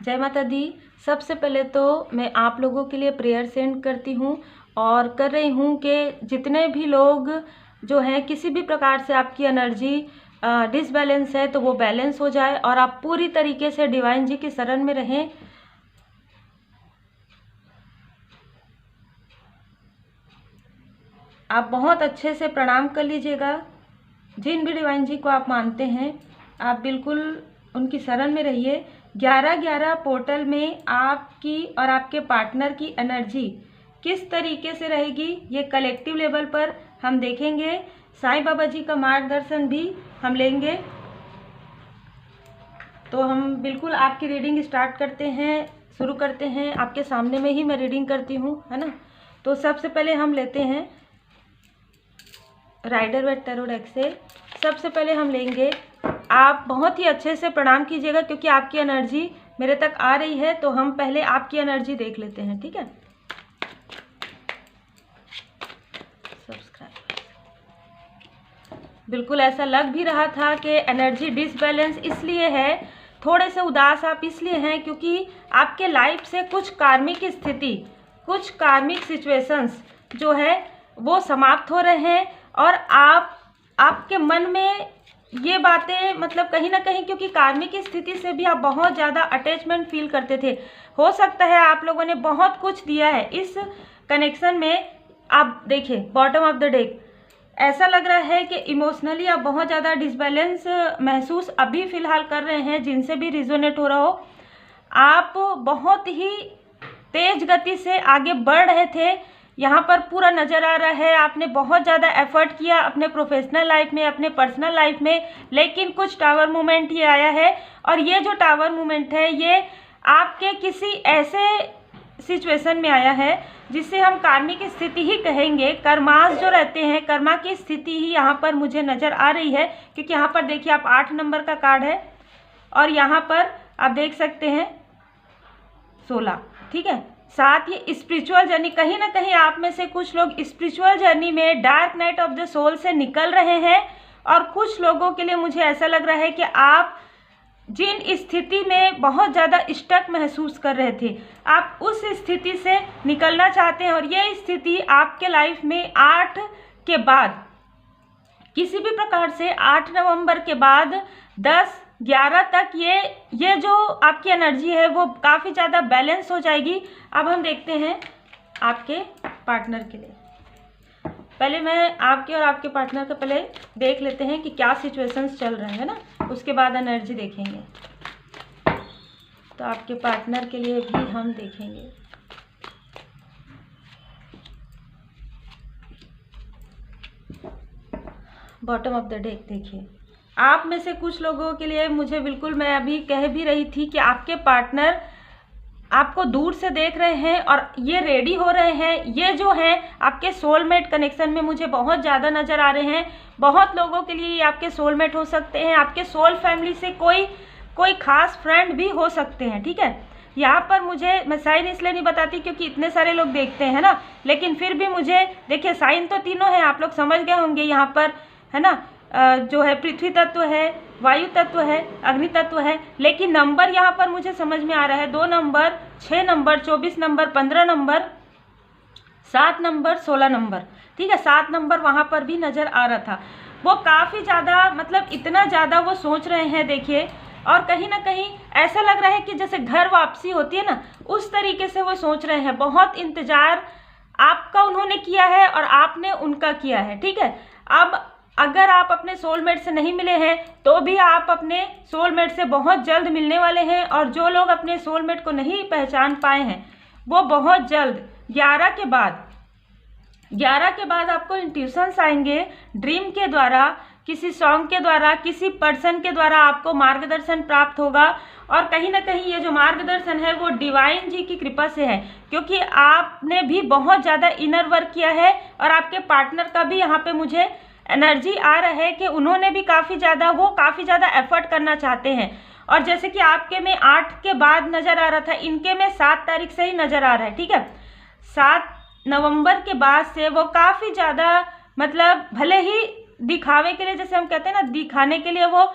जय माता दी। सबसे पहले तो मैं आप लोगों के लिए प्रेयर सेंड करती हूँ और कर रही हूँ कि जितने भी लोग जो हैं किसी भी प्रकार से आपकी एनर्जी डिसबैलेंस है तो वो बैलेंस हो जाए और आप पूरी तरीके से डिवाइन जी की शरण में रहें। आप बहुत अच्छे से प्रणाम कर लीजिएगा। जिन भी डिवाइन जी को आप मानते हैं आप बिल्कुल उनकी शरण में रहिए। 11-11 पोर्टल में आपकी और आपके पार्टनर की एनर्जी किस तरीके से रहेगी ये कलेक्टिव लेवल पर हम देखेंगे। साईं बाबा जी का मार्गदर्शन भी हम लेंगे। तो हम बिल्कुल आपकी रीडिंग स्टार्ट करते हैं, शुरू करते हैं। आपके सामने में ही मैं रीडिंग करती हूँ, है ना। तो सबसे पहले हम लेते हैं राइडर वेट टैरो डेक से। सबसे पहले हम लेंगे, आप बहुत ही अच्छे से प्रणाम कीजिएगा क्योंकि आपकी एनर्जी मेरे तक आ रही है। तो हम पहले आपकी एनर्जी देख लेते हैं, ठीक है। बिल्कुल ऐसा लग भी रहा था कि एनर्जी डिसबैलेंस इसलिए है, थोड़े से उदास आप इसलिए हैं क्योंकि आपके लाइफ से कुछ कार्मिक स्थिति, कुछ कार्मिक सिचुएशंस जो है वो समाप्त हो रहे हैं और आपके मन में ये बातें मतलब कहीं ना कहीं, क्योंकि कार्मिक स्थिति से भी आप बहुत ज़्यादा अटैचमेंट फील करते थे। हो सकता है आप लोगों ने बहुत कुछ दिया है इस कनेक्शन में। आप देखिए बॉटम ऑफ द डेक, ऐसा लग रहा है कि इमोशनली आप बहुत ज़्यादा डिसबैलेंस महसूस अभी फ़िलहाल कर रहे हैं। जिनसे भी रिजोनेट हो रहा हो, आप बहुत ही तेज गति से आगे बढ़ रहे थे, यहाँ पर पूरा नज़र आ रहा है। आपने बहुत ज़्यादा एफर्ट किया अपने प्रोफेशनल लाइफ में, अपने पर्सनल लाइफ में, लेकिन कुछ टावर मूवमेंट ये आया है। और ये जो टावर मूवमेंट है ये आपके किसी ऐसे सिचुएशन में आया है जिसे हम कार्मिक स्थिति ही कहेंगे। कर्मास जो रहते हैं, कर्मा की स्थिति ही यहाँ पर मुझे नज़र आ रही है। क्योंकि यहाँ पर देखिए आप 8 नंबर का कार्ड है और यहाँ पर आप देख सकते हैं 16, ठीक है। साथ ही स्पिरिचुअल जर्नी, कहीं ना कहीं आप में से कुछ लोग स्पिरिचुअल जर्नी में dark night of the soul से निकल रहे हैं। और कुछ लोगों के लिए मुझे ऐसा लग रहा है कि आप जिन स्थिति में बहुत ज़्यादा स्टक महसूस कर रहे थे, आप उस स्थिति से निकलना चाहते हैं। और ये स्थिति आपके लाइफ में 8 के बाद किसी भी प्रकार से 8 नवंबर के बाद 10-11 तक ये जो आपकी एनर्जी है वो काफ़ी ज़्यादा बैलेंस हो जाएगी। अब हम देखते हैं आपके पार्टनर के लिए। पहले मैं आपके और आपके पार्टनर का पहले देख लेते हैं कि क्या सिचुएशंस चल रहे हैं ना, उसके बाद एनर्जी देखेंगे। तो आपके पार्टनर के लिए भी हम देखेंगे। बॉटम ऑफ द डेक देखिए, आप में से कुछ लोगों के लिए मुझे बिल्कुल, मैं अभी कह भी रही थी कि आपके पार्टनर आपको दूर से देख रहे हैं और ये रेडी हो रहे हैं। ये जो है आपके सोलमेट कनेक्शन में मुझे बहुत ज़्यादा नज़र आ रहे हैं। बहुत लोगों के लिए ये आपके सोलमेट हो सकते हैं। आपके सोल फैमिली से कोई खास फ्रेंड भी हो सकते हैं, ठीक है। यहाँ पर मुझे, मैं साइन इसलिए नहीं बताती क्योंकि इतने सारे लोग देखते हैं ना, लेकिन फिर भी मुझे देखिए साइन तो तीनों हैं, आप लोग समझ गए होंगे यहाँ पर, है ना। जो है पृथ्वी तत्व है, वायु तत्व है, अग्नि तत्व है, लेकिन नंबर यहाँ पर मुझे समझ में आ रहा है 2 number, 6 number, 24 number, 15 number, 7 number, 16 number, ठीक है। 7 नंबर वहाँ पर भी नज़र आ रहा था। वो काफ़ी ज़्यादा, मतलब इतना ज़्यादा वो सोच रहे हैं देखिए। और कहीं ना कहीं ऐसा लग रहा है कि जैसे घर वापसी होती है ना, उस तरीके से वो सोच रहे हैं। बहुत इंतज़ार आपका उन्होंने किया है और आपने उनका किया है, ठीक है। अब अगर आप अपने सोलमेट से नहीं मिले हैं तो भी आप अपने सोलमेट से बहुत जल्द मिलने वाले हैं। और जो लोग अपने सोलमेट को नहीं पहचान पाए हैं वो बहुत जल्द 11 के बाद आपको इंट्यूशंस आएंगे ड्रीम के द्वारा, किसी सॉन्ग के द्वारा, किसी पर्सन के द्वारा आपको मार्गदर्शन प्राप्त होगा। और कहीं ना कहीं ये जो मार्गदर्शन है वो डिवाइन जी की कृपा से है, क्योंकि आपने भी बहुत ज़्यादा इनर वर्क किया है। और आपके पार्टनर का भी यहाँ पे मुझे एनर्जी आ रहा है कि उन्होंने भी काफ़ी ज़्यादा एफर्ट करना चाहते हैं। और जैसे कि आपके में 8 के बाद नज़र आ रहा था, इनके में 7 तारीख से ही नज़र आ रहा है, ठीक है। 7 नवंबर के बाद से वो काफ़ी ज़्यादा, मतलब भले ही दिखावे के लिए, जैसे हम कहते हैं ना, दिखाने के लिए वो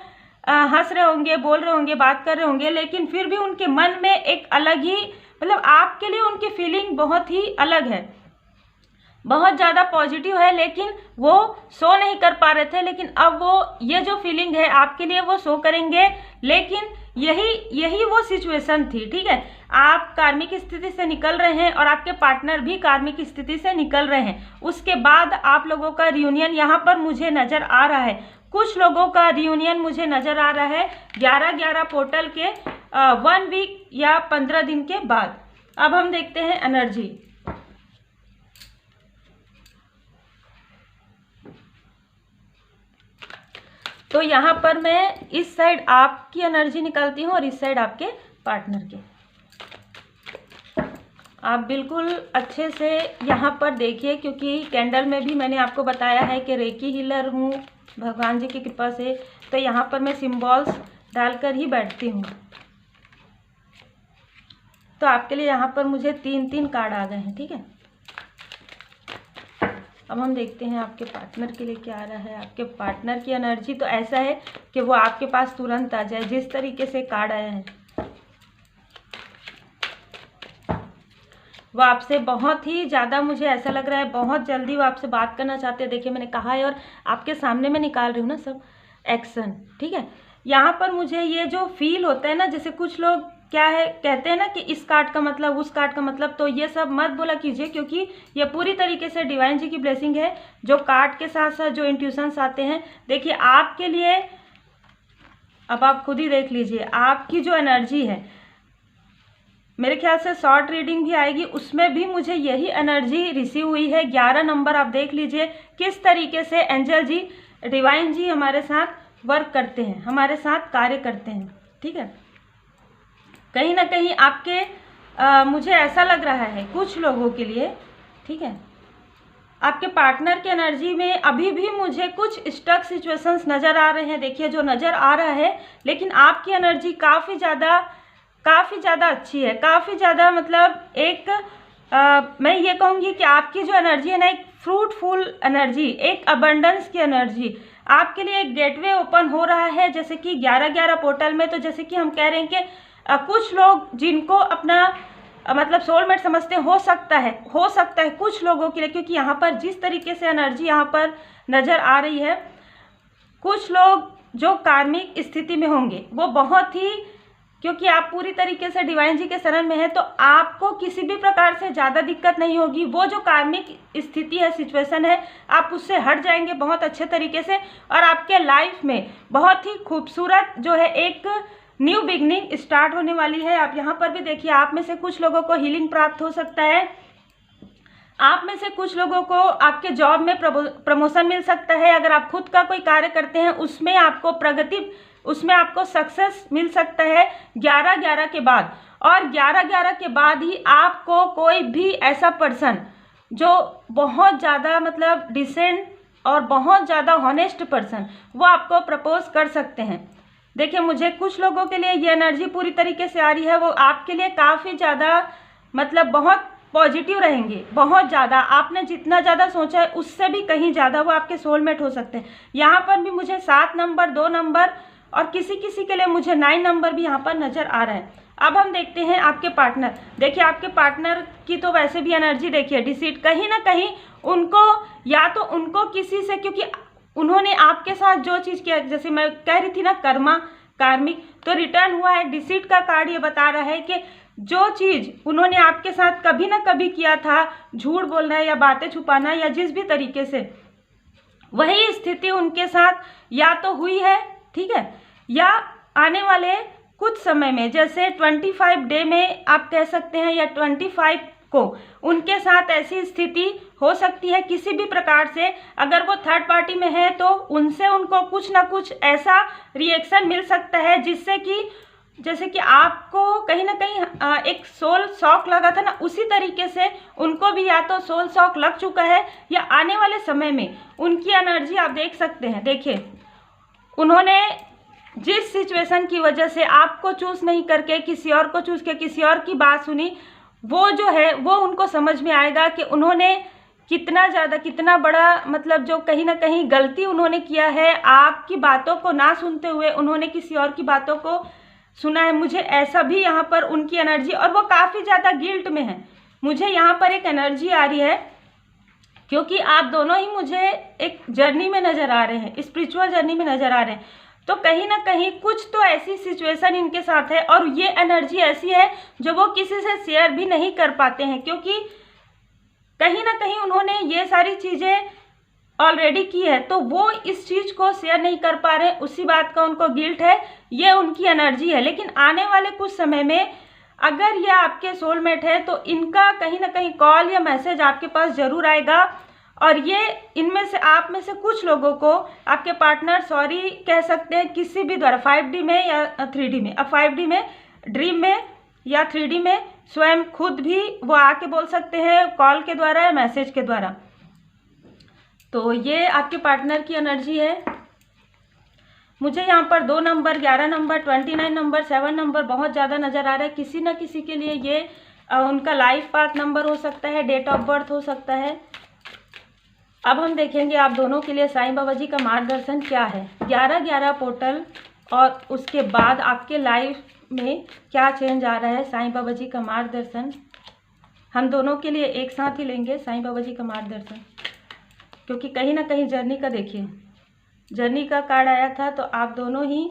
हंस रहे होंगे, बोल रहे होंगे, बात कर रहे होंगे, लेकिन फिर भी उनके मन में एक अलग ही मतलब आपके लिए उनकी फीलिंग बहुत ही अलग है, बहुत ज़्यादा पॉजिटिव है, लेकिन वो शो नहीं कर पा रहे थे। लेकिन अब वो ये जो फीलिंग है आपके लिए वो शो करेंगे। लेकिन यही वो सिचुएशन थी, ठीक है। आप कार्मिक स्थिति से निकल रहे हैं और आपके पार्टनर भी कार्मिक स्थिति से निकल रहे हैं। उसके बाद आप लोगों का रियूनियन यहाँ पर मुझे नज़र आ रहा है। कुछ लोगों का रियूनियन मुझे नज़र आ रहा है 11/11 पोर्टल के 1 वीक या 15 दिन के बाद। अब हम देखते हैं एनर्जी। तो यहाँ पर मैं इस साइड आपकी एनर्जी निकालती हूँ और इस साइड आपके पार्टनर के। आप बिल्कुल अच्छे से यहाँ पर देखिए, क्योंकि कैंडल में भी मैंने आपको बताया है कि रेकी हीलर हूँ भगवान जी की कृपा से, तो यहाँ पर मैं सिंबल्स डालकर ही बैठती हूँ। तो आपके लिए यहाँ पर मुझे 3 कार्ड आ गए हैं, ठीक है। अब हम देखते हैं आपके पार्टनर के लिए क्या आ रहा है। आपके पार्टनर की एनर्जी तो ऐसा है कि वो आपके पास तुरंत आ जाए, जिस तरीके से कार्ड आया है। वो आपसे बहुत ही ज़्यादा, मुझे ऐसा लग रहा है बहुत जल्दी वो आपसे बात करना चाहते हैं। देखिए मैंने कहा है और आपके सामने मैं निकाल रही हूँ ना सब एक्शन, ठीक है। यहाँ पर मुझे ये जो फील होता है ना, जैसे कुछ लोग क्या है कहते हैं ना कि इस कार्ड का मतलब, उस कार्ड का मतलब, तो ये सब मत बोला कीजिए, क्योंकि ये पूरी तरीके से डिवाइन जी की ब्लेसिंग है। जो कार्ड के साथ साथ जो इंट्यूशंस आते हैं, देखिए आपके लिए, अब आप खुद ही देख लीजिए आपकी जो एनर्जी है। मेरे ख्याल से शॉर्ट रीडिंग भी आएगी, उसमें भी मुझे यही एनर्जी रिसीव हुई है। 11 नंबर आप देख लीजिए किस तरीके से एंजल जी, डिवाइन जी हमारे साथ वर्क करते हैं, हमारे साथ कार्य करते हैं, ठीक है। कहीं ना कहीं आपके मुझे ऐसा लग रहा है कुछ लोगों के लिए, ठीक है, आपके पार्टनर की एनर्जी में अभी भी मुझे कुछ स्टक सिचुएशंस नज़र आ रहे हैं। देखिए जो नज़र आ रहा है, लेकिन आपकी एनर्जी काफ़ी ज़्यादा अच्छी है, काफ़ी ज़्यादा मतलब एक मैं ये कहूँगी कि आपकी जो एनर्जी है ना, एक फ्रूटफुल एनर्जी, एक अबंडेंस की एनर्जी, आपके लिए एक गेटवे ओपन हो रहा है। जैसे कि 11/11 पोर्टल में, तो जैसे कि हम कह रहे हैं कि कुछ लोग जिनको अपना मतलब सोलमेट समझते हो सकता है कुछ लोगों के लिए, क्योंकि यहाँ पर जिस तरीके से एनर्जी यहाँ पर नज़र आ रही है, कुछ लोग जो कार्मिक स्थिति में होंगे वो बहुत ही, क्योंकि आप पूरी तरीके से डिवाइन जी के शरण में है, तो आपको किसी भी प्रकार से ज़्यादा दिक्कत नहीं होगी। वो जो कार्मिक स्थिति है, सिचुएशन है, आप उससे हट जाएंगे बहुत अच्छे तरीके से, और आपके लाइफ में बहुत ही खूबसूरत जो है एक न्यू बिगनिंग स्टार्ट होने वाली है। आप यहाँ पर भी देखिए, आप में से कुछ लोगों को हीलिंग प्राप्त हो सकता है, आप में से कुछ लोगों को आपके जॉब में प्रमोशन मिल सकता है। अगर आप खुद का कोई कार्य करते हैं उसमें आपको प्रगति, उसमें आपको सक्सेस मिल सकता है 11/11 के बाद। और 11/11 के बाद ही आपको कोई भी ऐसा पर्सन जो बहुत ज़्यादा मतलब डिसेंट और बहुत ज़्यादा हॉनेस्ट पर्सन, वो आपको प्रपोज कर सकते हैं। देखिए मुझे कुछ लोगों के लिए ये एनर्जी पूरी तरीके से आ रही है, वो आपके लिए काफ़ी ज़्यादा मतलब बहुत पॉजिटिव रहेंगे, बहुत ज़्यादा। आपने जितना ज़्यादा सोचा है उससे भी कहीं ज़्यादा वो आपके सोलमेट हो सकते हैं। यहाँ पर भी मुझे 7 नंबर, 2 नंबर और किसी किसी के लिए मुझे 9 नंबर भी यहाँ पर नज़र आ रहा है। अब हम देखते हैं आपके पार्टनर। देखिए आपके पार्टनर की तो वैसे भी एनर्जी देखिए डिसीट, कहीं ना कहीं उनको या तो उनको किसी से, क्योंकि उन्होंने आपके साथ जो चीज़ किया, जैसे मैं कह रही थी ना कर्मा, कार्मिक, तो रिटर्न हुआ है। डिसीट का कार्ड ये बता रहा है कि जो चीज़ उन्होंने आपके साथ कभी ना कभी किया था, झूठ बोलना या बातें छुपाना या जिस भी तरीके से, वही स्थिति उनके साथ या तो हुई है, ठीक है, या आने वाले कुछ समय में, जैसे 25 डे में आप कह सकते हैं, या 25 को उनके साथ ऐसी स्थिति हो सकती है किसी भी प्रकार से। अगर वो थर्ड पार्टी में है तो उनसे उनको कुछ ना कुछ ऐसा रिएक्शन मिल सकता है जिससे कि, जैसे कि आपको कहीं ना कहीं एक सोल शॉक लगा था ना, उसी तरीके से उनको भी या तो सोल शॉक लग चुका है, या आने वाले समय में उनकी एनर्जी आप देख सकते हैं। देखिए उन्होंने जिस सिचुएशन की वजह से आपको चूज़ नहीं करके किसी और को चूज़ किया, किसी और की बात सुनी, वो जो है वो उनको समझ में आएगा कि उन्होंने कितना ज़्यादा, कितना बड़ा मतलब जो कहीं ना कहीं गलती उन्होंने किया है, आपकी बातों को ना सुनते हुए उन्होंने किसी और की बातों को सुना है। मुझे ऐसा भी यहाँ पर उनकी एनर्जी, और वो काफ़ी ज़्यादा गिल्ट में है। मुझे यहाँ पर एक एनर्जी आ रही है क्योंकि आप दोनों ही मुझे एक जर्नी में नज़र आ रहे हैं, स्पिरिचुअल जर्नी में नज़र आ रहे हैं। तो कहीं ना कहीं कुछ तो ऐसी सिचुएशन इनके साथ है, और ये एनर्जी ऐसी है जो वो किसी से शेयर भी नहीं कर पाते हैं, क्योंकि कहीं ना कहीं उन्होंने ये सारी चीज़ें ऑलरेडी की है, तो वो इस चीज़ को शेयर नहीं कर पा रहे, उसी बात का उनको गिल्ट है। ये उनकी एनर्जी है। लेकिन आने वाले कुछ समय में अगर ये आपके सोलमेट है तो इनका कहीं ना कहीं कॉल या मैसेज आपके पास ज़रूर आएगा, और ये इनमें से, आप में से कुछ लोगों को आपके पार्टनर सॉरी कह सकते हैं किसी भी द्वारा, 5D में या 3D में। अब 5D में, ड्रीम में या 3D में स्वयं खुद भी वो आके बोल सकते हैं, कॉल के द्वारा या मैसेज के द्वारा। तो ये आपके पार्टनर की एनर्जी है। मुझे यहाँ पर 2 नंबर, 11 नंबर, 29 नंबर, 7 नंबर बहुत ज़्यादा नज़र आ रहा है। किसी न किसी के लिए ये उनका लाइफ पाथ नंबर हो सकता है, डेट ऑफ बर्थ हो सकता है। अब हम देखेंगे आप दोनों के लिए साईं बाबा जी का मार्गदर्शन क्या है। 11-11 पोर्टल, और उसके बाद आपके लाइफ में क्या चेंज आ रहा है, साईं बाबा जी का मार्गदर्शन हम दोनों के लिए एक साथ ही लेंगे। साईं बाबा जी का मार्गदर्शन, क्योंकि कहीं ना कहीं जर्नी का, देखिए जर्नी का कार्ड आया था, तो आप दोनों ही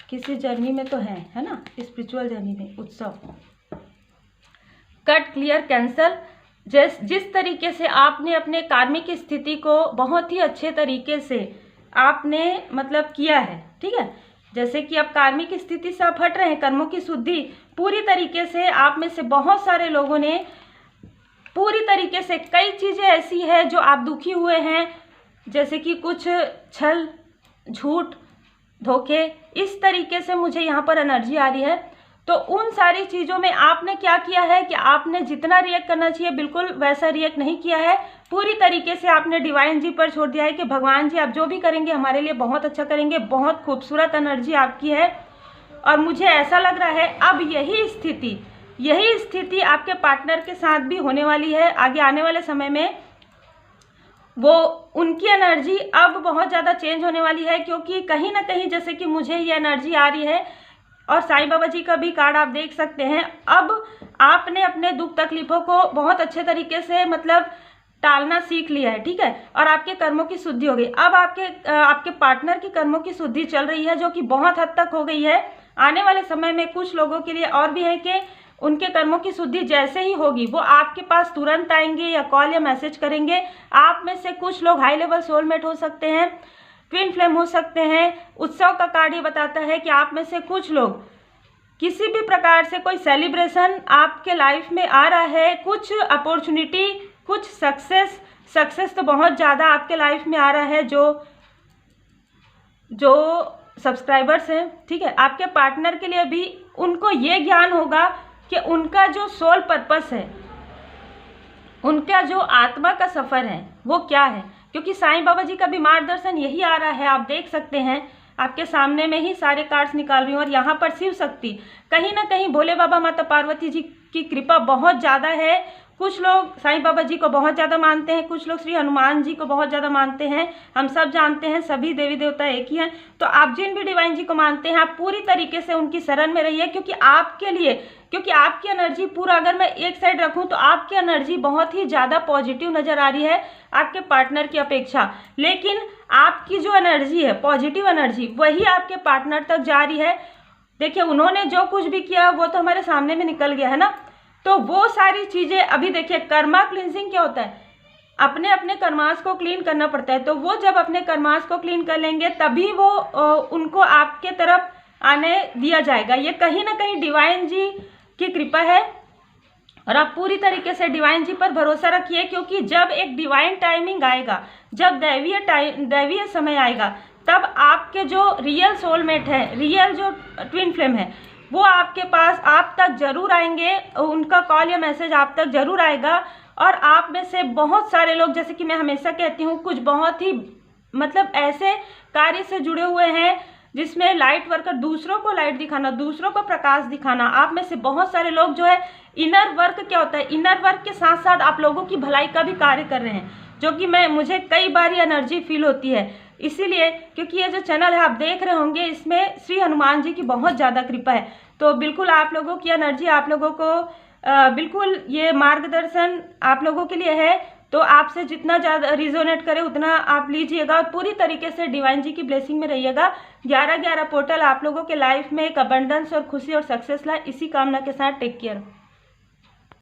किसी जर्नी में तो हैं, है ना, स्पिरिचुअल जर्नी में। उत्सव, कट, क्लियर, कैंसल। जिस तरीके से आपने अपने कार्मिक स्थिति को बहुत ही अच्छे तरीके से आपने मतलब किया है, ठीक है, जैसे कि अब कार्मिक स्थिति से आप हट रहे हैं, कर्मों की शुद्धि पूरी तरीके से आप में से बहुत सारे लोगों ने पूरी तरीके से, कई चीज़ें ऐसी है जो आप दुखी हुए हैं, जैसे कि कुछ छल, झूठ, धोखे, इस तरीके से मुझे यहाँ पर एनर्जी आ रही है। तो उन सारी चीज़ों में आपने क्या किया है कि आपने जितना रिएक्ट करना चाहिए बिल्कुल वैसा रिएक्ट नहीं किया है। पूरी तरीके से आपने डिवाइन जी पर छोड़ दिया है कि भगवान जी आप जो भी करेंगे हमारे लिए बहुत अच्छा करेंगे। बहुत खूबसूरत एनर्जी आपकी है, और मुझे ऐसा लग रहा है अब यही स्थिति आपके पार्टनर के साथ भी होने वाली है। आगे आने वाले समय में वो, उनकी एनर्जी अब बहुत ज़्यादा चेंज होने वाली है, क्योंकि कहीं ना कहीं जैसे कि मुझे ये एनर्जी आ रही है, और साईं बाबा जी का भी कार्ड आप देख सकते हैं। अब आपने अपने दुख तकलीफ़ों को बहुत अच्छे तरीके से मतलब टालना सीख लिया है, ठीक है, और आपके कर्मों की शुद्धि हो गई। अब आपके पार्टनर की कर्मों की शुद्धि चल रही है, जो कि बहुत हद तक हो गई है। आने वाले समय में कुछ लोगों के लिए और भी है कि उनके कर्मों की शुद्धि जैसे ही होगी वो आपके पास तुरंत आएंगे या कॉल या मैसेज करेंगे। आप में से कुछ लोग हाई लेवल सोलमेट हो सकते हैं, ट्विन फ्लेम हो सकते हैं। उत्सव का कार्ड ये बताता है कि आप में से कुछ लोग किसी भी प्रकार से कोई सेलिब्रेशन आपके लाइफ में आ रहा है, कुछ अपॉर्चुनिटी, कुछ सक्सेस तो बहुत ज़्यादा आपके लाइफ में आ रहा है। जो सब्सक्राइबर्स हैं, ठीक है, आपके पार्टनर के लिए भी उनको ये ज्ञान होगा कि उनका जो सोल पर्पस है, उनका जो आत्मा का सफ़र है वो क्या है, क्योंकि साईं बाबा जी का भी मार्गदर्शन यही आ रहा है। आप देख सकते हैं आपके सामने में ही सारे कार्ड्स निकाल रही हूँ, और यहाँ पर शिव शक्ति, कहीं ना कहीं भोले बाबा माता पार्वती जी की कृपा बहुत ज़्यादा है। कुछ लोग साईं बाबा जी को बहुत ज़्यादा मानते हैं, कुछ लोग श्री हनुमान जी को बहुत ज़्यादा मानते हैं। हम सब जानते हैं सभी देवी देवता एक ही हैं। तो आप जिन भी डिवाइन जी को मानते हैं, आप पूरी तरीके से उनकी शरण में रहिए, क्योंकि आपकी एनर्जी पूरा, अगर मैं एक साइड रखूं तो आपकी एनर्जी बहुत ही ज़्यादा पॉजिटिव नज़र आ रही है आपके पार्टनर की अपेक्षा। लेकिन आपकी जो एनर्जी है, पॉजिटिव एनर्जी, वही आपके पार्टनर तक जा रही है। देखिए उन्होंने जो कुछ भी किया वो तो हमारे सामने में निकल गया है ना। तो वो सारी चीज़ें, अभी देखिए कर्मा क्लींजिंग क्या होता है, अपने अपने कर्मास को क्लीन करना पड़ता है। तो वो जब अपने कर्मास को क्लीन कर लेंगे तभी वो उनको आपके तरफ आने दिया जाएगा। ये कहीं ना कहीं डिवाइन जी की कृपा है, और आप पूरी तरीके से डिवाइन जी पर भरोसा रखिए, क्योंकि जब एक डिवाइन टाइमिंग आएगा, जब दैवीय समय आएगा, तब आपके जो रियल सोलमेट है, रियल जो ट्विन फ्लेम है, वो आपके पास, आप तक जरूर आएंगे। उनका कॉल या मैसेज आप तक जरूर आएगा। और आप में से बहुत सारे लोग, जैसे कि मैं हमेशा कहती हूँ, कुछ बहुत ही मतलब ऐसे कार्य से जुड़े हुए हैं जिसमें लाइट वर्कर, दूसरों को लाइट दिखाना, दूसरों को प्रकाश दिखाना। आप में से बहुत सारे लोग जो है इनर वर्क, क्या होता है, इनर वर्क के साथ साथ आप लोगों की भलाई का भी कार्य कर रहे हैं, जो कि मुझे कई बार ये एनर्जी फील होती है। इसीलिए क्योंकि ये जो चैनल है आप देख रहे होंगे, इसमें श्री हनुमान जी की बहुत ज़्यादा कृपा है। तो बिल्कुल आप लोगों की एनर्जी आप लोगों को बिल्कुल ये मार्गदर्शन आप लोगों के लिए है। तो आपसे जितना ज़्यादा रिजोनेट करे उतना आप लीजिएगा और पूरी तरीके से डिवाइन जी की ब्लेसिंग में रहिएगा। 11/11 पोर्टल आप लोगों के लाइफ में एक अबंडेंस और खुशी और सक्सेस लाए, इसी कामना के साथ टेक केयर।